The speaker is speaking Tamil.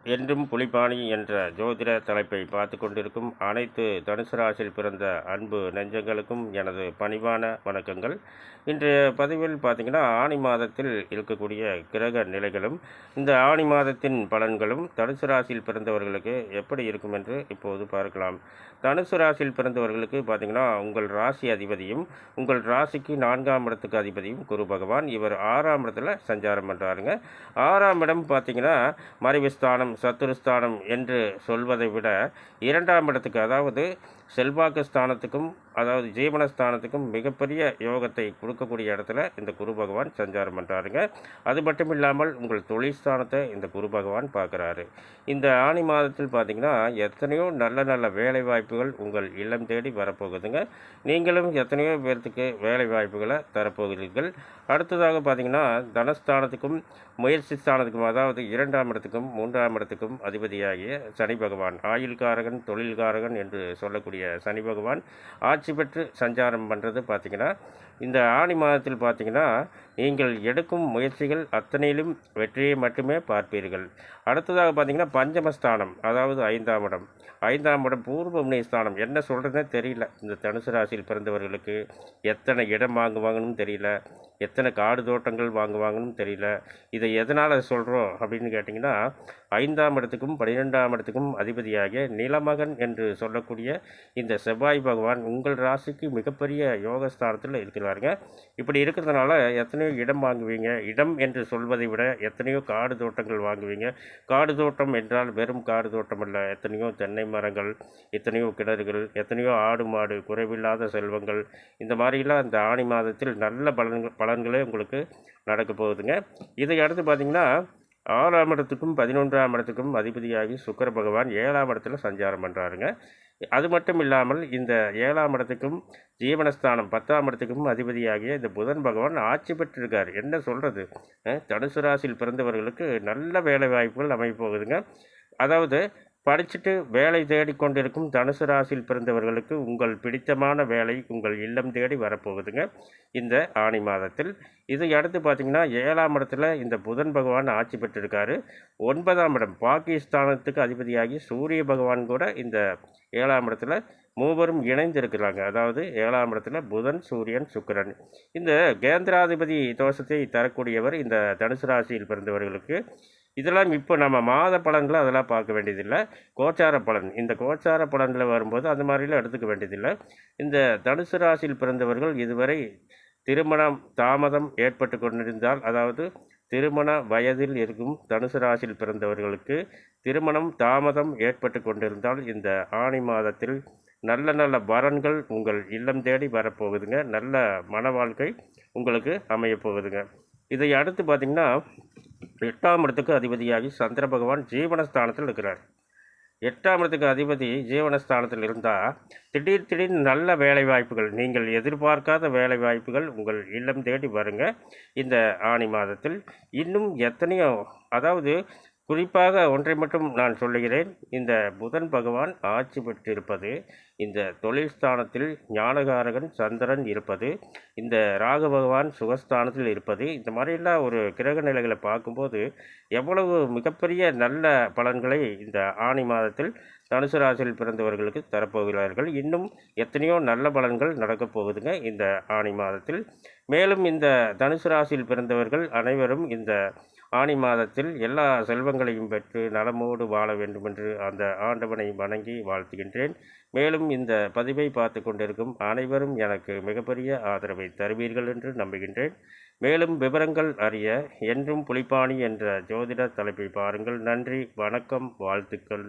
என்றும் புலிபாணி என்ற ஜோதிட தலைப்பை பார்த்து கொண்டிருக்கும் அனைத்து தனுசு ராசியில் பிறந்த அன்பு நெஞ்சங்களுக்கும் எனது பணிவான வணக்கங்கள். இன்றைய பதிவில் பார்த்திங்கன்னா ஆணி மாதத்தில் இருக்கக்கூடிய கிரக நிலைகளும் இந்த ஆணி மாதத்தின் பலன்களும் தனுசு ராசியில் பிறந்தவர்களுக்கு எப்படி இருக்கும் என்று இப்போது பார்க்கலாம். தனுசு ராசியில் பிறந்தவர்களுக்கு பார்த்திங்கன்னா உங்கள் ராசி அதிபதியும் உங்கள் ராசிக்கு 4ஆம் இடத்துக்கு அதிபதியும் குரு பகவான். இவர் 6ஆம் இடத்துல சஞ்சாரம் பண்ணுறாருங்க. 6ஆம் இடம் பார்த்திங்கன்னா மறைவுஸ்தானம் சத்துருஸ்தானம் என்று சொல்வதை விட 2ஆம் இடத்துக்கு, அதாவது செல்வாக்கு ஸ்தானத்துக்கும் அதாவது ஜீவனஸ்தானத்துக்கும் மிகப்பெரிய யோகத்தை கொடுக்கக்கூடிய இடத்துல இந்த குரு பகவான் சஞ்சாரம் பண்ணுறாருங்க. அது மட்டும் இல்லாமல் உங்கள் தொழில் ஸ்தானத்தை இந்த குரு பகவான் பார்க்குறாரு. இந்த ஆணி மாதத்தில் பார்த்திங்கன்னா எத்தனையோ நல்ல நல்ல வேலை வாய்ப்புகள் உங்கள் இல்லம் தேடி வரப்போகுதுங்க. நீங்களும் எத்தனையோ பேர்த்துக்கு வேலை வாய்ப்புகளை தரப்போகிறீர்கள். அடுத்ததாக பார்த்திங்கன்னா தனஸ்தானத்துக்கும் முயற்சி ஸ்தானத்துக்கும், அதாவது 2ஆம் இடத்துக்கும் 3ஆம் இடத்துக்கும் அதிபதியாகிய சனி பகவான், ஆயுள்காரகன் தொழில்காரகன் என்று சொல்லக்கூடிய சனி பகவான் ஆட்சி பெற்று சஞ்சாரம் பண்ணுறது பார்த்திங்கன்னா இந்த ஆணி மாதத்தில் பார்த்திங்கன்னா நீங்கள் எடுக்கும் முயற்சிகள் அத்தனையிலும் வெற்றியை மட்டுமே பார்ப்பீர்கள். அடுத்ததாக பார்த்திங்கன்னா பஞ்சமஸ்தானம், அதாவது 5ஆம் இடம். 5ஆம் இடம் பூர்வ புண்ணிய ஸ்தானம். என்ன சொல்கிறதுனே தெரியல. இந்த தனுசு ராசியில் பிறந்தவர்களுக்கு எத்தனை இடம் வாங்குவாங்கன்னு தெரியல, எத்தனை காடு தோட்டங்கள் வாங்குவாங்கன்னு தெரியல. இதை எதனால் சொல்கிறோம் அப்படின்னு கேட்டிங்கன்னா 5ஆம் இடத்துக்கும் 12ஆம் இடத்துக்கும் அதிபதியாகிய நிலமகன் என்று சொல்லக்கூடிய இந்த செவ்வாய் பகவான் உங்கள் ராசிக்கு மிகப்பெரிய யோகஸ்தானத்தில் இருக்கிறாருங்க. இப்படி இருக்கிறதுனால எத்தனையோ இடம் வாங்குவீங்க. இடம் என்று சொல்வதை விட எத்தனையோ காடு தோட்டங்கள் வாங்குவீங்க. காடு தோட்டம் என்றால் வெறும் காடு தோட்டம் அல்ல, எத்தனையோ தென்னை மரங்கள், எத்தனையோ கிணறுகள், எத்தனையோ ஆடு மாடு, குறைவில்லாத செல்வங்கள், இந்த மாதிரிலாம் இந்த ஆணி மாதத்தில் நல்ல பலன்களே உங்களுக்கு நடக்க போகுதுங்க. இதை அடுத்து பார்த்திங்கன்னா 6ஆம் இடத்துக்கும் 11ஆம் இடத்துக்கும் அதிபதியாகி சுக்கிர பகவான் 7ஆம் இடத்துல சஞ்சாரம் பண்ணுறாருங்க. அது மட்டும் இல்லாமல் இந்த 7ஆம் இடத்துக்கும் ஜீவனஸ்தானம் 10ஆம் இடத்துக்கும் அதிபதியாகிய இந்த புதன் பகவான் ஆட்சி பெற்றிருக்கார். என்ன சொல்கிறது, தனுசு ராசியில் பிறந்தவர்களுக்கு நல்ல வேலை வாய்ப்புகள் அமைய போகுதுங்க. அதாவது படிச்சுட்டு வேலை தேடிக்கொண்டிருக்கும் தனுசு ராசியில் பிறந்தவர்களுக்கு உங்கள் பிடித்தமான வேலை உங்கள் இல்லம் தேடி வரப்போகுதுங்க இந்த ஆணி மாதத்தில். இதை அடுத்து பார்த்திங்கன்னா 7ஆம் இடத்துல இந்த புதன் பகவான் ஆட்சி பெற்றிருக்காரு. 9ஆம் இடம் பாகிஸ்தானத்துக்கு அதிபதியாகி சூரிய பகவான் கூட இந்த 7ஆம் இடத்துல மூவரும் இணைந்து இருக்கிறாங்க. அதாவது 7ஆம் இடத்துல புதன், சூரியன், சுக்கிரன். இந்த கேந்திராதிபதி தோஷத்தை தரக்கூடியவர் இந்த தனுசு ராசியில் பிறந்தவர்களுக்கு. இதெல்லாம் இப்போ நம்ம மாத பலன்களை அதெல்லாம் பார்க்க வேண்டியதில்லை. கோச்சார பலன், இந்த கோச்சார பலன்களை வரும்போது அந்த மாதிரிலாம் எடுத்துக்க வேண்டியதில்லை. இந்த தனுசு ராசியில் பிறந்தவர்கள் இதுவரை திருமணம் தாமதம் ஏற்பட்டு கொண்டிருந்தால், அதாவது திருமண வயதில் இருக்கும் தனுசு ராசியில் பிறந்தவர்களுக்கு திருமணம் தாமதம் ஏற்பட்டு கொண்டிருந்தால் இந்த ஆணி மாதத்தில் நல்ல நல்ல வரன்கள் உங்கள் இல்லம் தேடி வரப்போகுதுங்க. நல்ல மன வாழ்க்கை உங்களுக்கு அமையப்போகுதுங்க. இதை அடுத்து பார்த்திங்கன்னா 8ஆம் இடத்துக்கு அதிபதியாகி சந்திர பகவான் ஜீவனஸ்தானத்தில் இருக்கிறார். 8ஆம் இடத்துக்கு அதிபதி ஜீவனஸ்தானத்தில் இருந்தால் திடீர்னு நல்ல வேலை வாய்ப்புகள், நீங்கள் எதிர்பார்க்காத வேலை வாய்ப்புகள் உங்கள் இல்லம் தேடி வருங்க இந்த ஆணி மாதத்தில். இன்னும் எத்தனையோ, அதாவது குறிப்பாக ஒன்றை மட்டும் நான் சொல்லுகிறேன். இந்த புதன் பகவான் ஆட்சி பெற்றிருப்பது, இந்த தொழில் ஸ்தானத்தில் ஞானகாரகன் சந்திரன் இருப்பது, இந்த ராகு பகவான் சுகஸ்தானத்தில் இருப்பது, இந்த மாதிரிலாம் ஒரு கிரக நிலைகளை பார்க்கும்போது எவ்வளவு மிகப்பெரிய நல்ல பலன்களை இந்த ஆணி மாதத்தில் தனுசு ராசியில் பிறந்தவர்களுக்கு தரப்போகிறார்கள். இன்னும் எத்தனையோ நல்ல பலன்கள் நடக்கப் போகுதுங்க இந்த ஆணி மாதத்தில். மேலும் இந்த தனுசு ராசியில் பிறந்தவர்கள் அனைவரும் இந்த ஆணி மாதத்தில் எல்லா செல்வங்களையும் பெற்று நலமோடு வாழ வேண்டுமென்று அந்த ஆண்டவனை வணங்கி வாழ்த்துகின்றேன். மேலும் இந்த பதிவை பார்த்து கொண்டிருக்கும் அனைவரும் எனக்கு மிகப்பெரிய ஆதரவை தருவீர்கள் என்று நம்புகின்றேன். மேலும் விவரங்கள் அறிய என்றும் புலிபாணி என்ற ஜோதிட தலைப்பை பாருங்கள். நன்றி, வணக்கம், வாழ்த்துக்கள்.